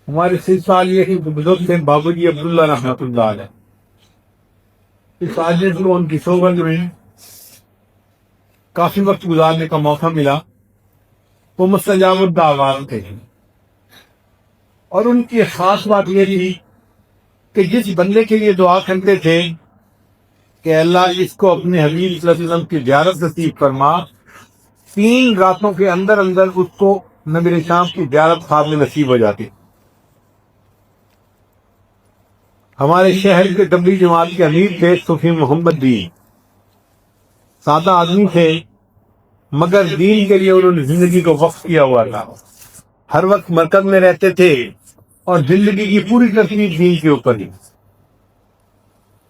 ہمارے سال یہ بزرگ تھے بابو جی عبداللہ رحمۃ اللہ علیہ. اس آدمی کو ان کی صحبت میں کافی وقت گزارنے کا موقع ملا. وہ مستجاب الدعوات تھے اور ان کی خاص بات یہ تھی کہ جس بندے کے لیے دعا کرتے تھے کہ اللہ اس کو اپنے حبیب صلی اللہ علیہ وسلم کی زیارت نصیب فرما، 3 راتوں کے اندر اندر اس کو نبی اسلام کی زیارت خواب میں نصیب ہو جاتی. ہمارے شہر کے تبلیغ جماعت کے امیر تھے صوفی محمد دین. سادہ آدمی تھے مگر دین کے لیے انہوں نے زندگی کو وقف کیا ہوا تھا. ہر وقت مرکز میں رہتے تھے اور زندگی کی پوری ترتیب دین کے اوپر ہی.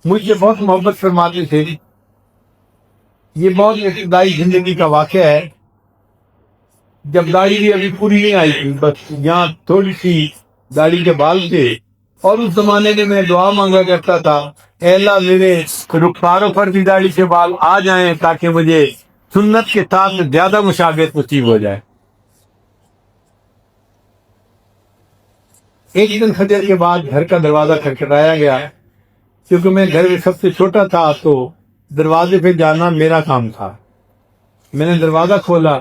مجھ سے بہت محبت فرماتے تھے. یہ بہت ابتدائی زندگی کا واقعہ ہے جب داڑھی بھی ابھی پوری نہیں آئی تھی، بس یہاں تھوڑی سی داڑھی کے بال تھے. اور اس زمانے میں میں دعا مانگا کرتا تھا، اے اللہ میرے رخساروں پر بھی داڑھی کے بال آ جائیں تاکہ مجھے سنت کے ساتھ زیادہ مشابہت نصیب ہو جائے. ایک دن فجر کے بعد گھر کا دروازہ کھٹکھٹایا گیا. کیونکہ میں گھر میں سب سے چھوٹا تھا تو دروازے پہ جانا میرا کام تھا. میں نے دروازہ کھولا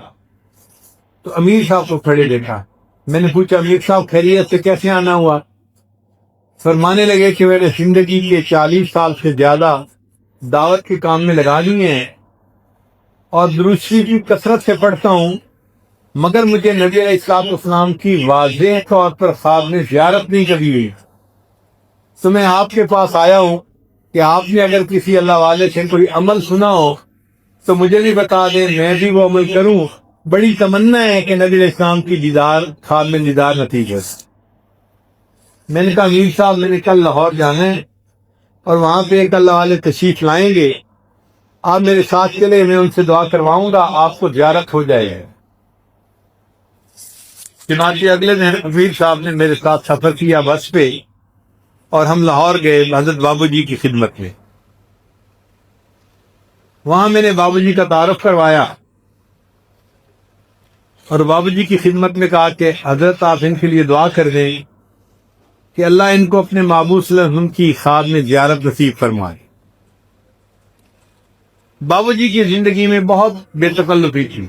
تو امیر صاحب کو کھڑے دیکھا. میں نے پوچھا امیر صاحب خیریت سے کیسے آنا ہوا؟ فرمانے لگے کہ میں نے زندگی کے 40 سال سے زیادہ دعوت کے کام میں لگا دیے ہیں اور درود شریف کی کثرت سے پڑھتا ہوں، مگر مجھے نبی علیہ السلام کی واضح طور پر خواب میں زیارت نہیں کبھی ہوئی. تو میں آپ کے پاس آیا ہوں کہ آپ نے اگر کسی اللہ والے سے کوئی عمل سنا ہو تو مجھے بھی بتا دیں، میں بھی وہ عمل کروں. بڑی تمنا ہے کہ نبی علیہ السلام کی دیدار خواب میں دیدار نصیب ہو. میں نے کہا امیر صاحب میں نے کل لاہور جانا ہے اور وہاں پہ ایک اللہ والے تشریف لائیں گے، آپ میرے ساتھ چلے، میں ان سے دعا کرواؤں گا، آپ کو زیارت ہو جائے گی. چنانچہ اگلے دن امیر صاحب نے میرے ساتھ سفر کیا بس پہ اور ہم لاہور گئے حضرت بابو جی کی خدمت میں. وہاں میں نے بابو جی کا تعارف کروایا اور بابو جی کی خدمت میں کہا کہ حضرت آپ ان کے لیے دعا کر دیں کہ اللہ ان کو اپنے محبوب صلی اللہ علیہ وسلم کی خواب میں زیارت نصیب فرمائے. بابو جی کی زندگی میں بہت بے تکلفی تھی.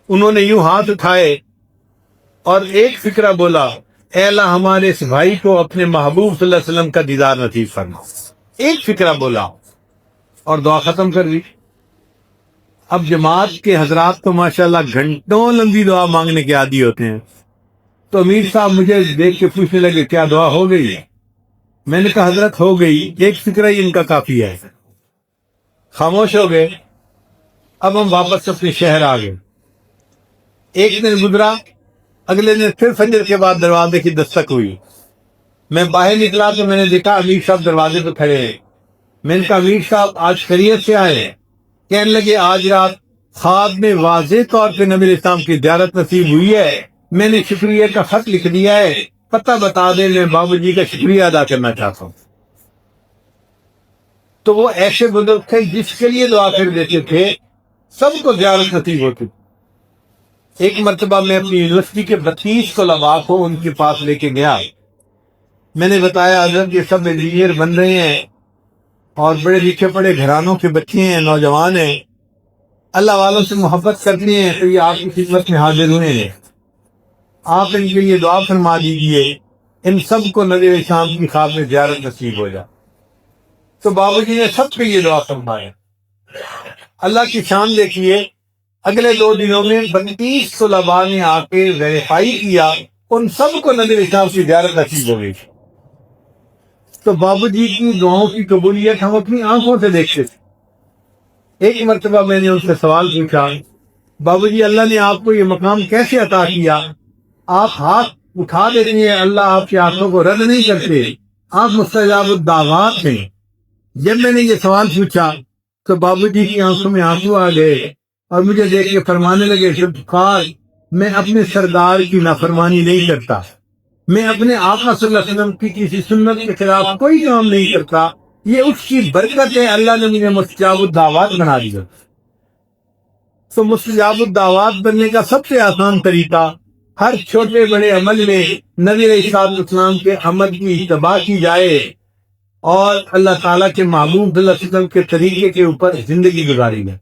انہوں نے یوں ہاتھ اٹھائے اور ایک فکرہ بولا، اے اللہ ہمارے اس بھائی کو اپنے محبوب صلی اللہ علیہ وسلم کا دیدار نصیب فرما. ایک فکرہ بولا اور دعا ختم کر دی. اب جماعت کے حضرات تو ماشاءاللہ گھنٹوں لمبی دعا مانگنے کے عادی ہوتے ہیں. تو امیر صاحب مجھے دیکھ کے پوچھنے لگے کیا دعا ہو گئی ہے؟ میں نے کہا حضرت ہو گئی، ایک فکرہ ہی ان کا کافی ہے. خاموش ہو گئے. اب ہم واپس اپنے شہر آ گئے. ایک دن گزرا، اگلے دن پھر فجر کے بعد دروازے کی دستک ہوئی. میں باہر نکلا تو میں نے دیکھا امیر صاحب دروازے پہ کھڑے ہیں. میں نے کہا امیر صاحب آج خیریت سے آئے ہیں؟ کہنے لگے آج رات خواب میں واضح طور پہ نبی علیہ السلام کی زیارت نصیب ہوئی ہے، میں نے شکریہ کا خط لکھ دیا ہے، پتہ بتا دیں میں بابو جی کا شکریہ ادا کرنا چاہتا ہوں. تو وہ ایسے بزرگ تھے جس کے لیے دعا کر دیتے تھے سب کو زیارت نصیب ہوتی. ایک مرتبہ میں اپنی یونیورسٹی کے 32 طلباء کو ان کے پاس لے کے گیا. میں نے بتایا حضرت یہ سب انجینئر بن رہے ہیں اور بڑے لکھے پڑھے گھرانوں کے بچے ہیں، نوجوان ہیں، اللہ والوں سے محبت کرتے ہیں، تو یہ آپ کی خدمت میں حاضر ہوئے ہیں، آپ ان کے لیے دعا فرما دیجیے ان سب کو نبی علیہ السلام کی خواب میں زیارت نصیب ہو جائے. تو بابو جی نے سب کے لیے دعا فرمایا. اللہ کی شان دیکھیے، اگلے 2 دنوں میں 32 طلباء نے آ کے ویریفائی کیا، ان سب کو نبی علیہ السلام کی زیارت نصیب ہو گئی. تو بابو جی کی دعاؤں کی قبولیت ہم اپنی آنکھوں سے دیکھتے تھے. ایک مرتبہ میں نے ان سے سوال پوچھا، بابو جی اللہ نے آپ کو یہ مقام کیسے عطا کیا؟ آپ ہاتھ اٹھا دیتے ہیں، اللہ آپ کے ہاتھوں کو رد نہیں کرتے، آپ مستجاب الدعوات ہیں. جب میں نے یہ سوال پوچھا تو بابو جی کی آنکھوں میں آنسو آ گئے اور مجھے دیکھ کے فرمانے لگے شفقار میں اپنے سردار کی نافرمانی نہیں کرتا، میں اپنے آقا صلی اللہ علیہ وسلم کی کسی سنت کے خلاف کوئی کام نہیں کرتا، یہ اس کی برکت ہے، اللہ نے مجھے مستجاب الدعوات بنا دیا. تو مستجاب الدعوات بننے کا سب سے آسان طریقہ ہر چھوٹے بڑے عمل میں نبی علیہ السلام کے عمل کی اتباع کی جائے اور اللہ تعالیٰ کے محبوب صلی اللہ علیہ وسلم کے طریقے کے اوپر زندگی گزاری جائے۔